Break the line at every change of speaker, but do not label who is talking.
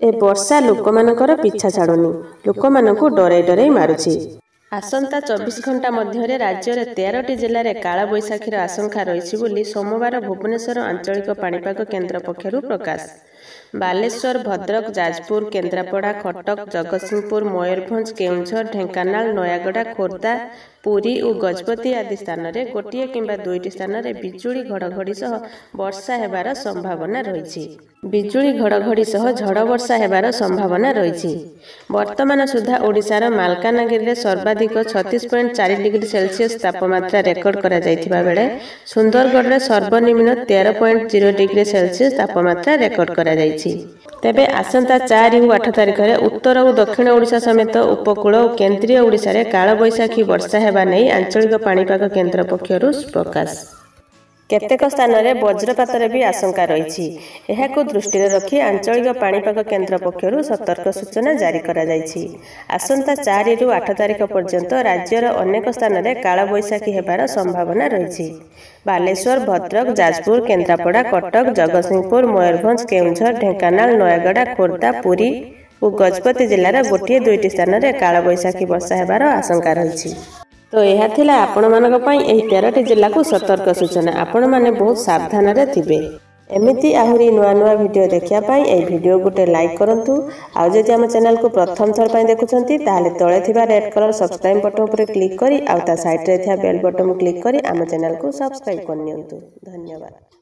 ए वर्षा लोकमानकर पिछा छाड़ुनी लोकमानकु डराई डराई मारुछि। आसंता 24 घंटा मध्य राज्य 13टी जिले में काला बैशाखीर आशंका रही बोली सोमवार भुवनेश्वर आंचलिक पाणीपाग केन्द्र पक्षरु प्रकाश। बालेश्वर, भद्रक, जाजपुर, केन्द्रापड़ा, कटक, जगतसिंहपुर, मयूरभंज, केउंझर, ढेंकानाल, नयागड़ा, खोर्धा, पुरी और गजपति आदि स्थान में गोटे किंबा दुईटी स्थान में बिजुली घड़घड़ी सह वर्षा हेबार संभावना रही। बिजुली घड़घड़ी सह झड़ वर्षा हेबार संभावना रही। वर्तमान सुधा ओडिशार मालकानगिरी में सर्वाधिक 36.4 डिग्री सेल्सियस तापमात्रा रेकर्ड करा जायथिबा बेले सुंदरगढ़ में सर्वनिम्न 13.0 डिग्री सेल्सियस तापमात्रा रेकर्ड करा जायछि। तेबे आसंता 4 और 8 तारिख में उत्तर और दक्षिण ओडिशा समेत उपकूल और केन्द्रीय ओडिशा रे काल बैशाखी वर्षा हेबा नै आंचलिक पाणीपाग केन्द्र पक्षरु प्रकाश। केतेक स्थान में वज्रपातर भी आशंका रही। यह दृष्टि रखी आंचलिक पाणीपाग केन्द्र पक्षरु सतर्क सूचना जारी करा जायछि। आसंता 4 ରୁ 8 तारिख पर्यंत राज्यर अनेक स्थान में काल बैशाखी हेबार संभावना रही। बालेश्वर, भद्रक, जाजपुर, केन्द्रापड़ा, कटक, जगतसिंहपुर, मयूरभंज, केउंझर, ढेंकानाल, नयागड़ा, खोर्धा, पुरी और गजपति जिलार गोटे दुईटी स्थान में काल बैशाखी वर्षा हेबार आशंका रही। तो यह थिला आपण मानक पई एही 13टी जिला को सतर्क सूचना। आपण माने बहुत सावधान रे थिबे। एमिति आहुरी नुआ नुआ वीडियो देखिया पई एही वीडियो गोटे लाइक करंतु। आ जदि हम चैनल को प्रथम थर पई देखुछंती ताले तळे थिबा रेड कलर सब्सक्राइब बटन ऊपर क्लिक करी आ ता साइड रे थिया बेल बटन क्लिक करी हम चैनल को सब्सक्राइब करनियंतु। धन्यवाद।